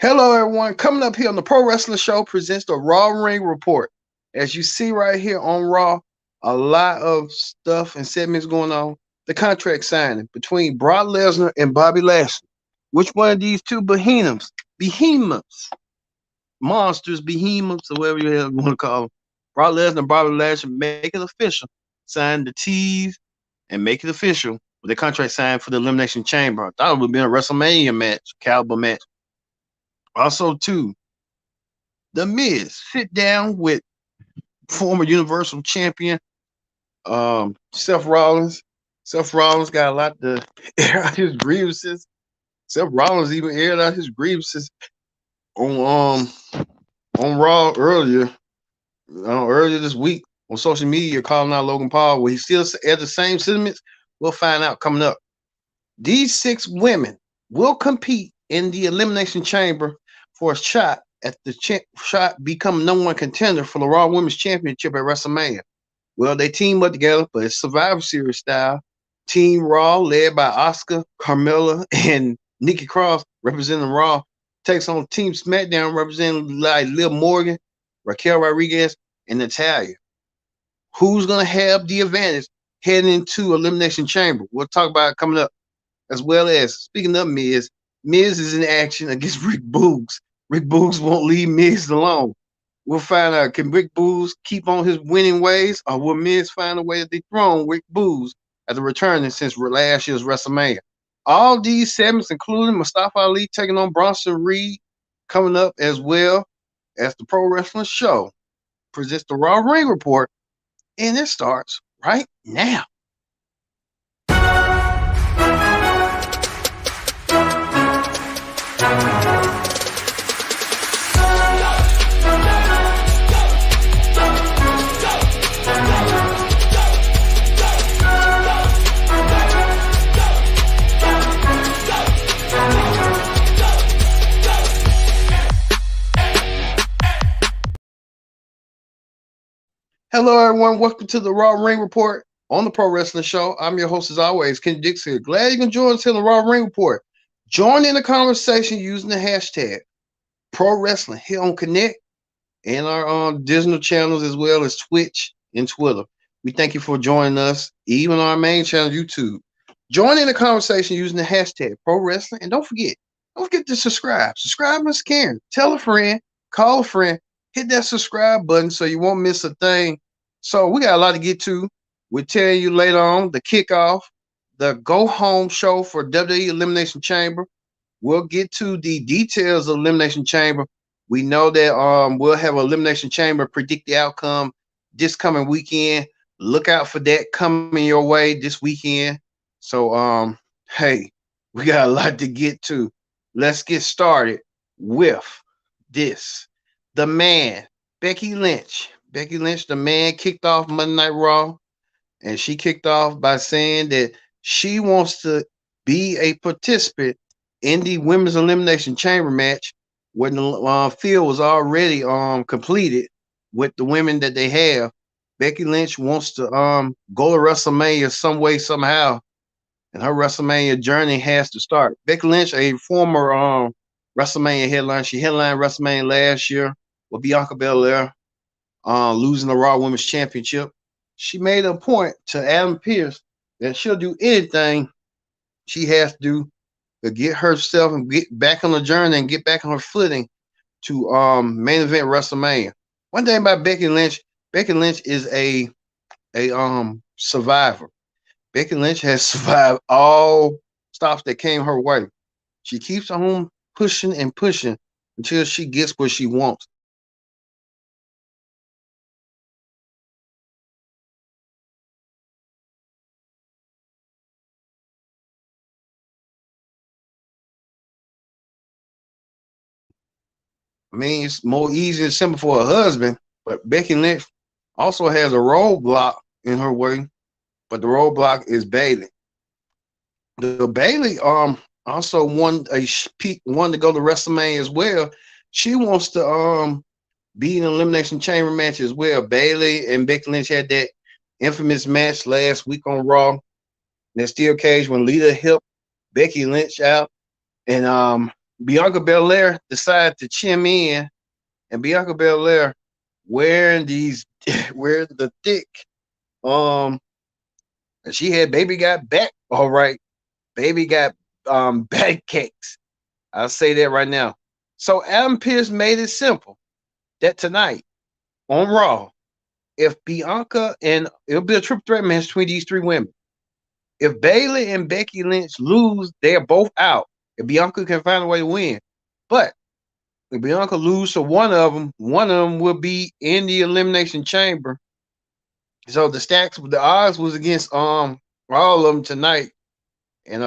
Hello, everyone. Coming up here on the Pro Wrestling Show presents the Raw Ring Report. As you see right here on Raw, a lot of stuff and segments going on. The contract signing between Brock Lesnar and Bobby Lashley. Which one of these two behemoths, monsters, behemoths, or whatever you want to call them, Brock Lesnar and Bobby Lashley make it official, sign the T's, and make it official with the contract signed for the Elimination Chamber. I thought it would be a WrestleMania match, caliber match. Also, too, The Miz sit down with former Universal Champion Seth Rollins. Seth Rollins got a lot to air out his grievances. Seth Rollins even aired out his grievances on Raw earlier this week on social media, calling out Logan Paul. Will he still add the same sentiments? We'll find out coming up. These six women will compete in the Elimination Chamber for a shot at the shot become number one contender for the Raw Women's Championship at WrestleMania. Well, they team up together, but it's Survivor Series style. Team Raw, led by Oscar, Carmella, and Nikki Cross, representing Raw, takes on Team SmackDown, representing like Liv Morgan, Raquel Rodriguez, and Natalia. Who's gonna have the advantage heading into Elimination Chamber? We'll talk about it coming up. As well as, speaking of Miz, Miz is in action against Rick Boogs. Rick Boogs won't leave Miz alone. We'll find out, can Rick Boogs keep on his winning ways, or will Miz find a way to dethrone Rick Boogs after returning since last year's WrestleMania? All these segments, including Mustafa Ali taking on Bronson Reed, coming up as well as the Pro Wrestling Show presents the Raw Ring Report, and it starts right now. Hello, everyone. Welcome to the Raw Ring Report on the Pro Wrestling Show. I'm your host, as always, Kenny Dixon. Glad you can join us here on the Raw Ring Report. Join in the conversation using the hashtag Pro Wrestling here on Connect and our digital channels as well as Twitch and Twitter. We thank you for joining us, even on our main channel, YouTube. Join in the conversation using the hashtag Pro Wrestling, and don't forget to subscribe. Subscribe, Miss Karen. Tell a friend, call a friend, hit that subscribe button so you won't miss a thing. So we got a lot to get to. We'll tell you later on the kickoff, the go home show for WWE Elimination Chamber. We'll get to the details of Elimination Chamber. We know that we'll have Elimination Chamber predict the outcome this coming weekend. Look out for that coming your way this weekend. So hey, we got a lot to get to. Let's get started with this. The man, Becky Lynch. Becky Lynch, the man, kicked off Monday Night Raw, and she kicked off by saying that she wants to be a participant in the Women's Elimination Chamber match when the field was already completed with the women that they have. Becky Lynch wants to go to WrestleMania some way, somehow, and her WrestleMania journey has to start. Becky Lynch, a former WrestleMania headliner, she headlined WrestleMania last year with Bianca Belair, losing the Raw Women's Championship. She made a point to Adam Pearce that she'll do anything she has to do to get herself and get back on the journey and get back on her footing to main event WrestleMania. One thing about Becky Lynch is a survivor. Becky Lynch has survived all stops that came her way. She keeps on pushing and pushing until she gets what she wants. I mean, it's more easy and simple for her husband, but Becky Lynch also has a roadblock in her way, but the roadblock is Bayley. The Bayley also won to go to WrestleMania as well. She wants to be in an Elimination Chamber match as well. Bayley and Becky Lynch had that infamous match last week on Raw. That steel cage when Lita helped Becky Lynch out, and Bianca Belair decided to chime in, and Bianca Belair wearing these wearing the thick and she had baby got back all right. Baby got back cakes. I'll say that right now. So Adam Pearce made it simple that tonight on Raw, if Bianca and it'll be a triple threat match between these three women. If Bayley and Becky Lynch lose, they're both out. If Bianca can find a way to win, but if Bianca lose to one of them will be in the elimination chamber. So the odds was against all of them tonight, and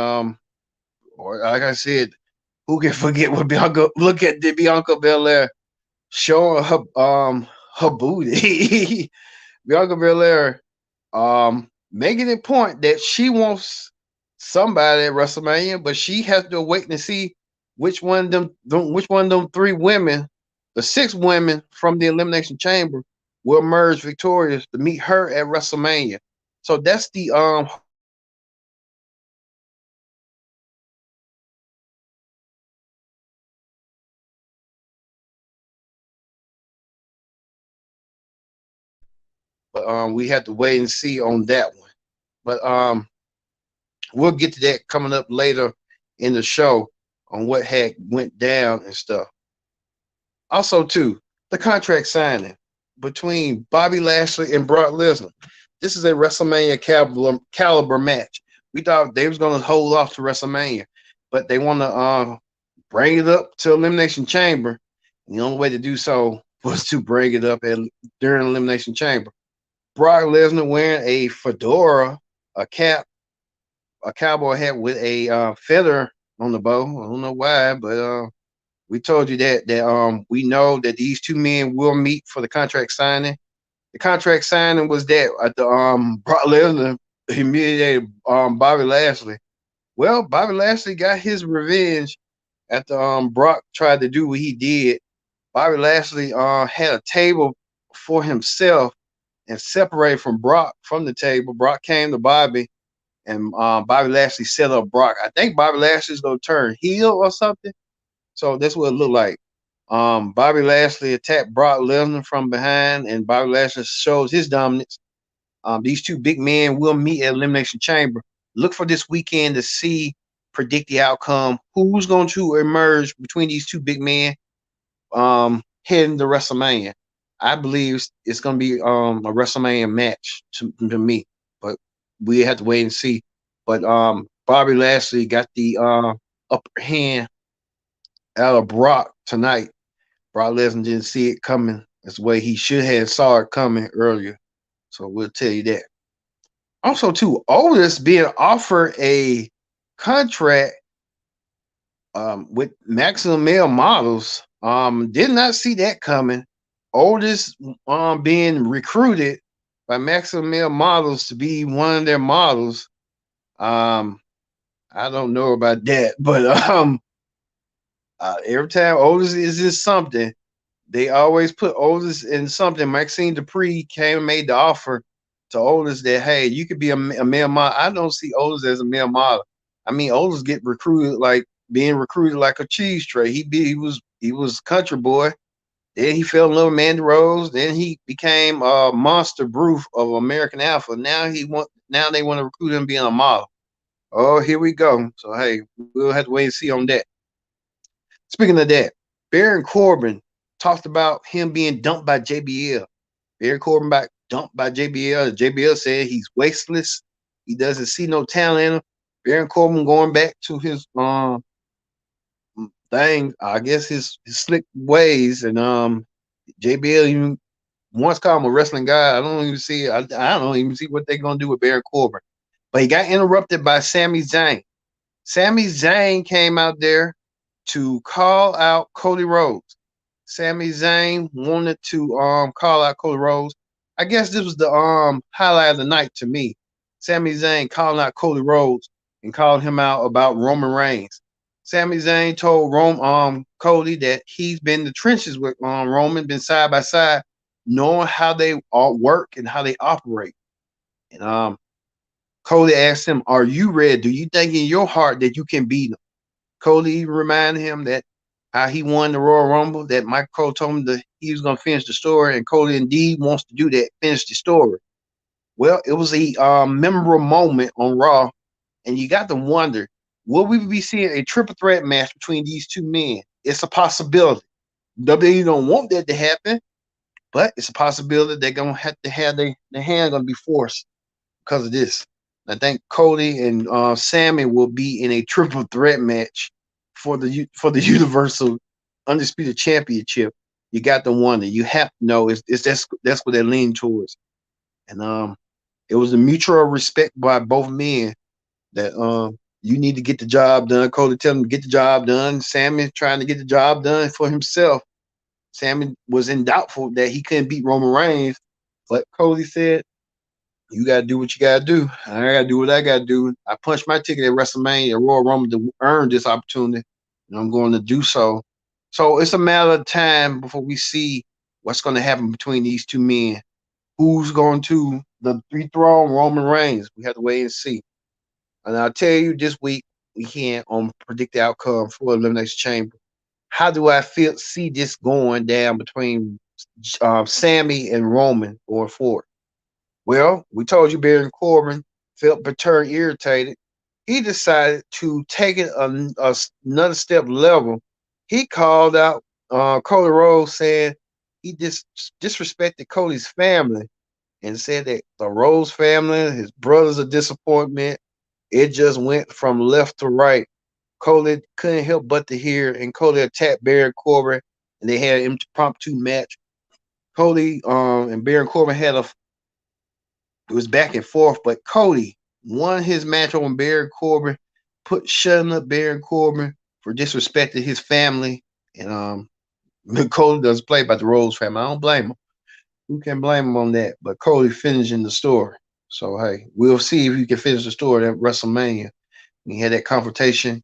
or like I said, who can forget what Bianca? Look at the Bianca Belair showing her booty. Bianca Belair making it point that she wants somebody at WrestleMania, but she has to wait and see which one of them three women, the six women from the Elimination Chamber, will emerge victorious to meet her at WrestleMania. So that's the but we have to wait and see on that one. But we'll get to that coming up later in the show on what had went down and stuff. Also, too, the contract signing between Bobby Lashley and Brock Lesnar. This is a WrestleMania caliber match. We thought they was going to hold off to WrestleMania, but they want to bring it up to Elimination Chamber. And the only way to do so was to bring it up during Elimination Chamber. Brock Lesnar wearing a fedora, a cap, a cowboy hat with a feather on the bow. I don't know why, but we told you that we know that these two men will meet for the contract signing. The contract signing was that at the Brock Lesnar humiliated Bobby Lashley. Well, Bobby Lashley got his revenge after Brock tried to do what he did. Bobby Lashley had a table for himself and separated from Brock from the table. Brock came to Bobby, and Bobby Lashley set up Brock. I think Bobby Lashley's gonna turn heel or something. So that's what it looked like. Bobby Lashley attacked Brock Lesnar from behind, and Bobby Lashley shows his dominance. These two big men will meet at Elimination Chamber. Look for this weekend to see, predict the outcome. Who's going to emerge between these two big men heading to WrestleMania? I believe it's going to be a WrestleMania match to me, but we have to wait and see. But Bobby Lashley got the upper hand out of Brock tonight. Brock Lesnar didn't see it coming. That's the way he should have saw it coming earlier. So we'll tell you that. Also, too, Otis being offered a contract with Maximum Male Models. Did not see that coming. Otis being recruited by Maximum Male Models to be one of their models. I don't know about that, but every time Otis is in something, they always put Otis in something. Maxine Dupree came and made the offer to Otis that, hey, you could be a male model. I don't see Otis as a male model. I mean, Otis get recruited like being recruited like a cheese tray. He was country boy. Then he fell in love with Mandy Rose. Then he became a monster brute of American Alpha. Now they want to recruit him being a model. Oh, here we go. So hey, we'll have to wait and see on that. Speaking of that, Baron Corbin talked about him being dumped by JBL. Baron Corbin got dumped by JBL. JBL said he's wasteless. He doesn't see no talent in him. Baron Corbin going back to his thing, I guess his slick ways, and JBL even once called him a wrestling guy. I don't even see I don't even see what they're gonna do with Baron Corbin. But he got interrupted by Sami Zayn. Sami Zayn came out there to call out Cody Rhodes. Sami Zayn wanted to call out Cody Rhodes. I guess this was the highlight of the night to me. Sami Zayn calling out Cody Rhodes and called him out about Roman Reigns. Sami Zayn told Cody that he's been in the trenches with Roman, been side by side, knowing how they all work and how they operate. And Cody asked him, "Are you ready? Do you think in your heart that you can beat him?" Cody even reminded him that how he won the Royal Rumble, that Michael Cole told him that he was going to finish the story, and Cody indeed wants to do that, finish the story. Well, it was a memorable moment on Raw, and you got to wonder, will we be seeing a triple threat match between these two men? It's a possibility. WWE don't want that to happen, but it's a possibility they're gonna have to have their hand gonna be forced because of this. I think Cody and Sammy will be in a triple threat match for the Universal Undisputed Championship. You got to wonder. You have to know it's that's what they're leaning towards. And it was a mutual respect by both men that you need to get the job done. Cody telling him to get the job done. Sammy trying to get the job done for himself. Sammy was in doubtful that he couldn't beat Roman Reigns, but Cody said, "You gotta do what you gotta do. I gotta do what I gotta do. I punched my ticket at WrestleMania, Royal Rumble, to earn this opportunity, and I'm going to do so." So it's a matter of time before we see what's going to happen between these two men. Who's going to the three throne? Roman Reigns. We have to wait and see. And I'll tell you this week we can't predict the outcome for Elimination Chamber. How do I see this going down between Sammy and Roman going forward? Well, we told you Baron Corbin felt perturbed, irritated. He decided to take it another step level. He called out Cody Rhodes, saying he disrespected Cody's family and said that the Rhodes family, his brother's a disappointment. It just went from left to right. Cody couldn't help but to hear, and Cody attacked Baron Corbin, and they had an impromptu match. Cody and Baron Corbin it was back and forth, but Cody won his match on Baron Corbin, shutting up Baron Corbin for disrespecting his family. And Cody doesn't play by the Rhodes family. I don't blame him. Who can blame him on that? But Cody finishing the story. So hey, we'll see if he can finish the story at WrestleMania. We had that confrontation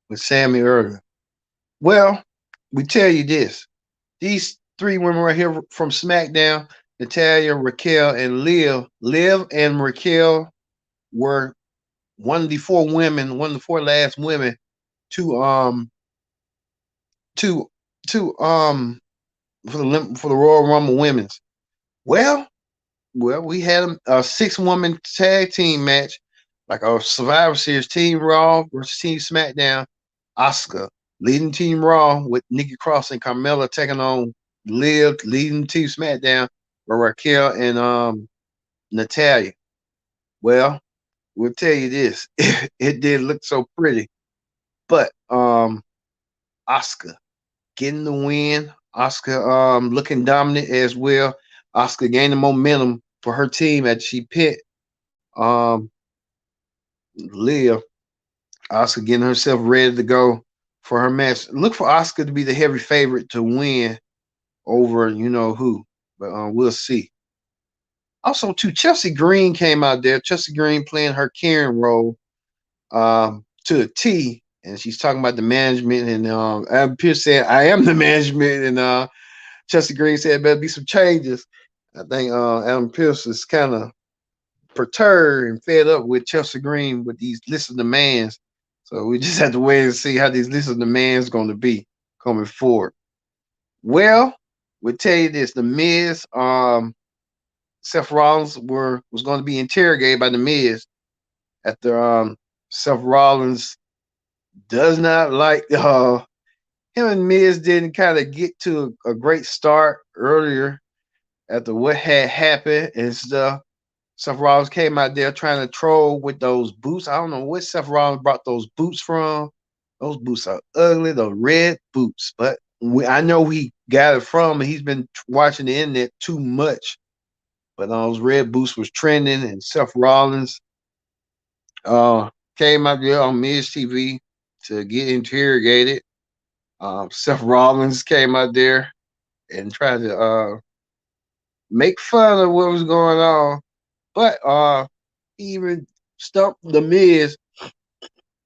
with Sammy earlier. Well, we tell you this. These three women right here from SmackDown, Natalya, Raquel, and Liv. Liv and Raquel were one of the four last women to to for the Royal Rumble Women's. Well, we had a 6-woman tag team match, like a Survivor Series, Team Raw versus Team SmackDown. Asuka leading Team Raw with Nikki Cross and Carmella taking on Liv, leading Team SmackDown with Raquel and Natalya. Well, we'll tell you this. It did look so pretty. But Asuka getting the win. Asuka looking dominant as well. Asuka gaining momentum for her team as she pit Liv. Asuka getting herself ready to go for her match. Look for Asuka to be the heavy favorite to win over you know who, but we'll see. Also, too, Chelsea Green came out there. Chelsea Green playing her Karen role to a T, and she's talking about the management. And Adam Pearce said, "I am the management," and Chelsea Green said, "Better be some changes." I think Adam Pearce is kind of perturbed and fed up with Chelsea Green with these lists of demands. So we just have to wait and see how these lists of demands going to be coming forward. Well, we'll tell you this: the Miz, Seth Rollins was going to be interrogated by the Miz after Seth Rollins does not like him and Miz didn't kind of get to a great start earlier after what had happened and stuff. Seth Rollins came out there trying to troll with those boots. I don't know where Seth Rollins brought those boots from. Those boots are ugly, those red boots. But I know he got it from, and he's been watching the internet too much. But those red boots was trending, and Seth Rollins came out there on Miz TV to get interrogated. Seth Rollins came out there and tried to make fun of what was going on. But he even stumped the Miz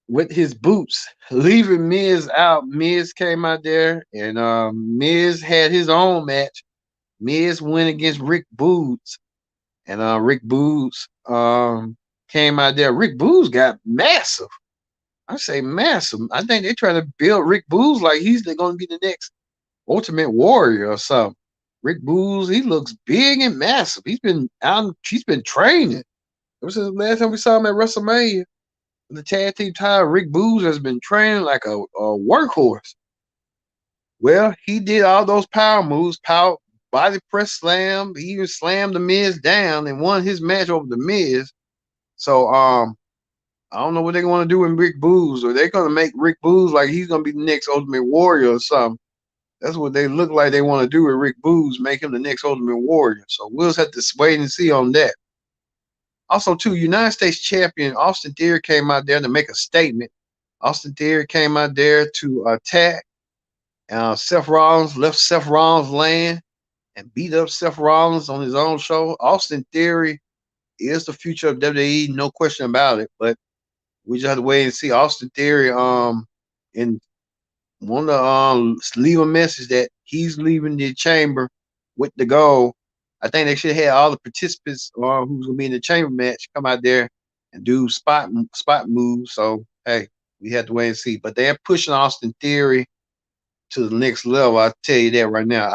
with his boots, leaving Miz out. Miz came out there, and Miz had his own match. Miz went against Rick Boogs, and Rick Boogs came out there. Rick Boogs got massive. I say massive. I think they're trying to build Rick Boogs like he's going to be the next Ultimate Warrior or something. Rick Boogs, he looks big and massive. He's been out. He's been training ever since the last time we saw him at WrestleMania. The tag team title, Rick Boogs has been training like a workhorse. Well, he did all those power moves, power body press slam. He even slammed the Miz down and won his match over the Miz. So I don't know what they're going to do with Rick Boogs, or they're going to make Rick Boogs like he's going to be the next Ultimate Warrior or something. That's what they look like they want to do with Rick Boogs, make him the next Ultimate Warrior. So we'll just have to wait and see on that. Also, too, United States champion Austin Theory came out there to make a statement. Austin Theory came out there to attack Seth Rollins, left Seth Rollins land and beat up Seth Rollins on his own show. Austin Theory is the future of WWE, no question about it. But we just have to wait and see. Austin Theory in want to leave a message that he's leaving the chamber with the goal. I think they should have had all the participants who's gonna be in the chamber match come out there and do spot moves. So hey, we have to wait and see. But they're pushing Austin Theory to the next level. I'll tell you that right now.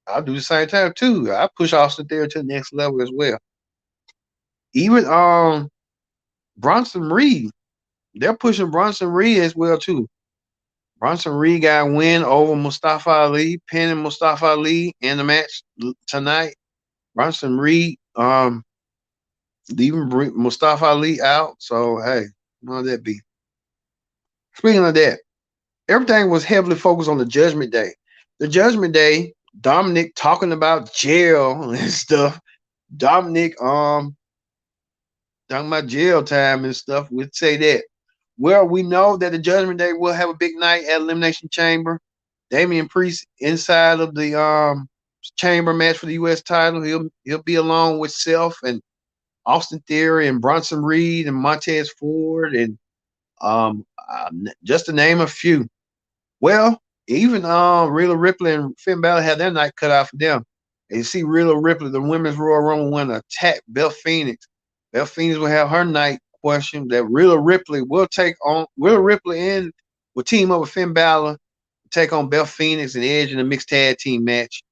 I'll do the same time too. I push Austin Theory to the next level as well. Even Bronson Reed, they're pushing Bronson Reed as well too. Bronson Reed got a win over Mustafa Ali, pinning Mustafa Ali in the match tonight. Bronson Reed leaving Mustafa Ali out. So hey, how that be? Speaking of that, everything was heavily focused on the Judgment Day. The Judgment Day, Dominic talking about jail and stuff. Dominic talking about jail time and stuff. We'd say that. Well, we know that the Judgment Day will have a big night at Elimination Chamber. Damian Priest inside of the chamber match for the U.S. title. He'll be along with Seth and Austin Theory and Bronson Reed and Montez Ford and just to name a few. Well, even Rhea Ripley and Finn Balor had their night cut out for them. And you see Rhea Ripley, the women's Royal Rumble winner, attack Beth Phoenix. Beth Phoenix will have her night question that Rhea Ripley will take on. Rhea Ripley and will team up with Finn Balor, take on Beth Phoenix and Edge in a mixed tag team match.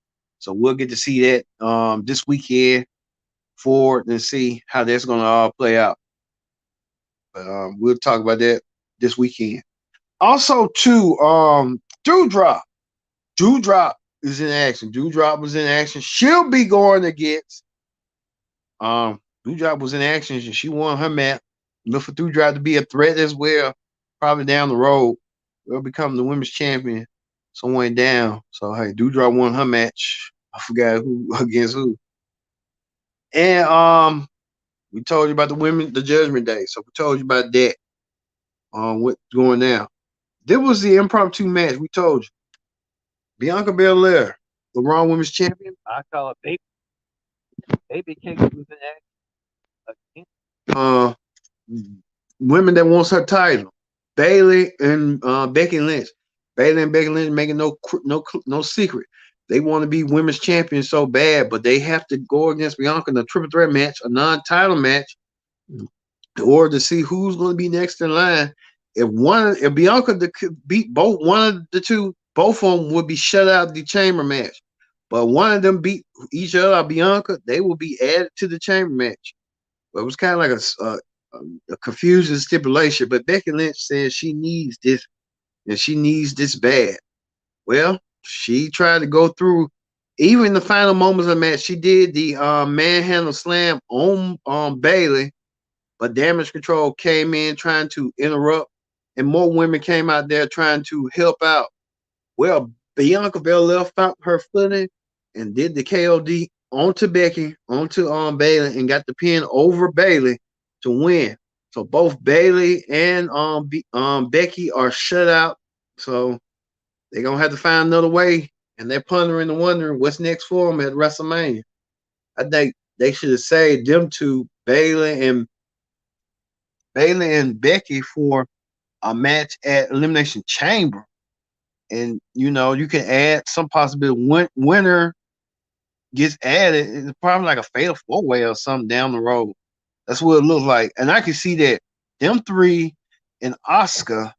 So we'll get to see that this weekend forward and see how that's going to all play out. But we'll talk about that this weekend. Also, too, Doudrop. Doudrop is in action. Doudrop was in action. She'll be going against. Doudrop was in action and she won her match. Look for Doudrop to be a threat as well. Probably down the road, will become the women's champion. Somewhere down. So hey, Doudrop won her match. I forgot who against who. And we told you about the Judgment Day. So we told you about that. What's going down. There was the impromptu match. We told you. Bianca Belair, the Raw Women's Champion. I call it Baby. Baby Cake was in action. Women that wants her title. Bayley and Becky Lynch. Bayley and Becky Lynch making no secret. They want to be women's champions so bad, but they have to go against Bianca in a triple threat match, a non-title match, in order to see who's going to be next in line. If Bianca could beat one of the two, both of them would be shut out of the chamber match. But one of them beat each other, Bianca, they will be added to the chamber match. But it was kind of like a confusing stipulation. But Becky Lynch says she needs this, and she needs this bad. Well, she tried to go through, even in the final moments of the match, she did the manhandle slam on Bayley, but Damage Control came in trying to interrupt, and more women came out there trying to help out. Well, Bianca Belair found her footing and did the KOD onto Becky, onto Bayley, and got the pin over Bayley to win. So both Bayley and Becky are shut out. So they're gonna have to find another way, and they're pondering and wondering what's next for them at WrestleMania. I think they should have saved them two, Bayley and Becky, for a match at Elimination Chamber. And you know, you can add some possibility. Winner gets added. It's probably like a fatal 4-way or something down the road. That's what it looks like. And I can see that them three and Asuka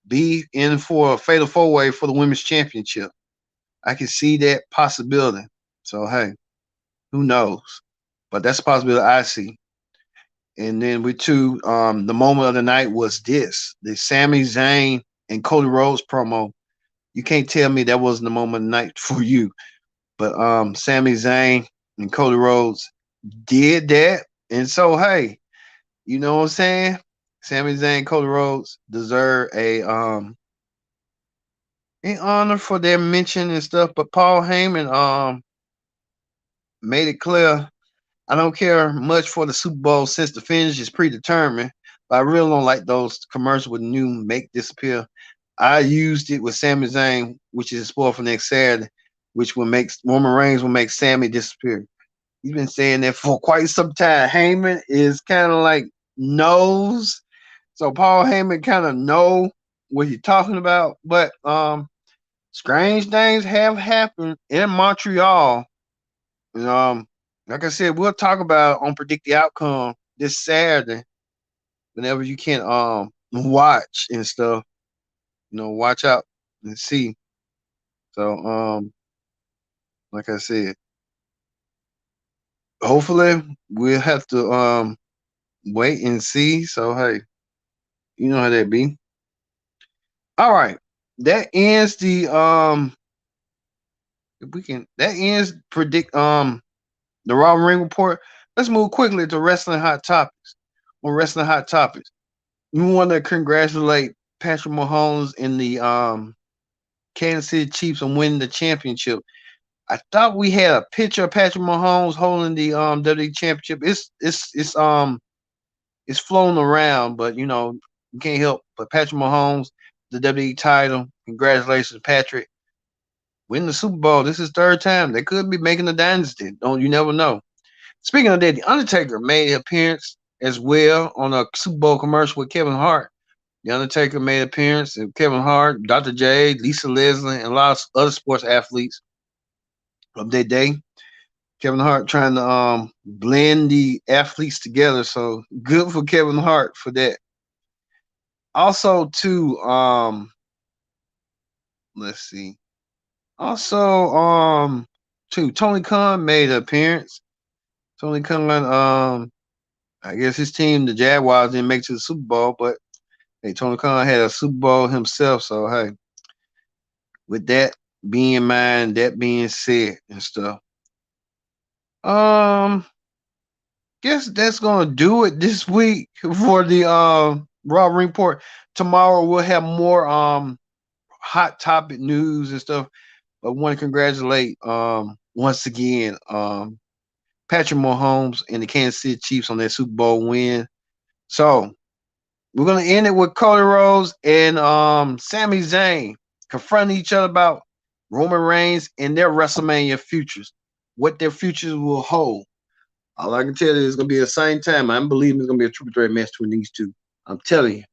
be in for a fatal four-way for the women's championship. I can see that possibility. So hey, who knows? But that's a possibility I see. And then we too, the moment of the night was this: the Sami Zayn and Cody Rhodes promo. You can't tell me that wasn't the moment of the night for you. But Sami Zayn and Cody Rhodes did that. And so hey, you know what I'm saying? Sami Zayn, Cody Rhodes deserve a in honor for their mention and stuff. But Paul Heyman made it clear, I don't care much for the Super Bowl since the finish is predetermined. But I really don't like those commercials with new make disappear. I used it with Sami Zayn, which is spoiled for next Saturday, which will make Roman Reigns will make Sammy disappear. He's been saying that for quite some time. Heyman is kind of like knows, so Paul Heyman kind of know what he's talking about. But strange things have happened in Montreal. And, like I said, we'll talk about on Predict the Outcome this Saturday. Whenever you can watch and stuff, watch out and see. So like I said, hopefully we'll have to wait and see. So hey, you know how that be. All right. That ends the if we can that ends predict the Raw Ring Report. Let's move quickly to Wrestling Hot Topics. On Wrestling Hot Topics, we want to congratulate Patrick Mahomes and the Kansas City Chiefs on winning the championship. I thought we had a picture of Patrick Mahomes holding the WWE championship. It's flown around, but you can't help but Patrick Mahomes, the WWE title. Congratulations, Patrick. Winning the Super Bowl. This is third time. They could be making a dynasty. You never know. Speaking of that, The Undertaker made an appearance as well on a Super Bowl commercial with Kevin Hart. The Undertaker made an appearance, and Kevin Hart, Dr. J, Lisa Leslie, and a lot of other sports athletes of that day. Kevin Hart trying to blend the athletes together. So good for Kevin Hart for that. Also, too, let's see. Also, too, Tony Khan made an appearance. Tony Khan, I guess his team, the Jaguars, didn't make it to the Super Bowl, but hey, Tony Khan had a Super Bowl himself. So hey, with that being in mind, that being said and stuff, guess that's gonna do it this week for the Raw Ring Report. Tomorrow we'll have more hot topic news and stuff. But I want to congratulate once again Patrick Mahomes and the Kansas City Chiefs on their Super Bowl win. So we're gonna end it with Cody Rhodes and Sami Zayn confronting each other about Roman Reigns and their WrestleMania futures, what their futures will hold. All I can tell you is going to be the same time. I'm believing it's going to be a triple threat match between these two. I'm telling you.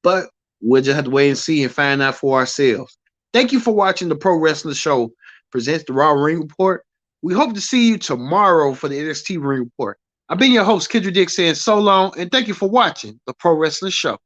But we'll just have to wait and see and find out for ourselves. Thank you for watching the Pro Wrestling Show presents the Raw Ring Report. We hope to see you tomorrow for the NXT Ring Report. I've been your host, Kendrick Dick, saying so long, and thank you for watching the Pro Wrestling Show.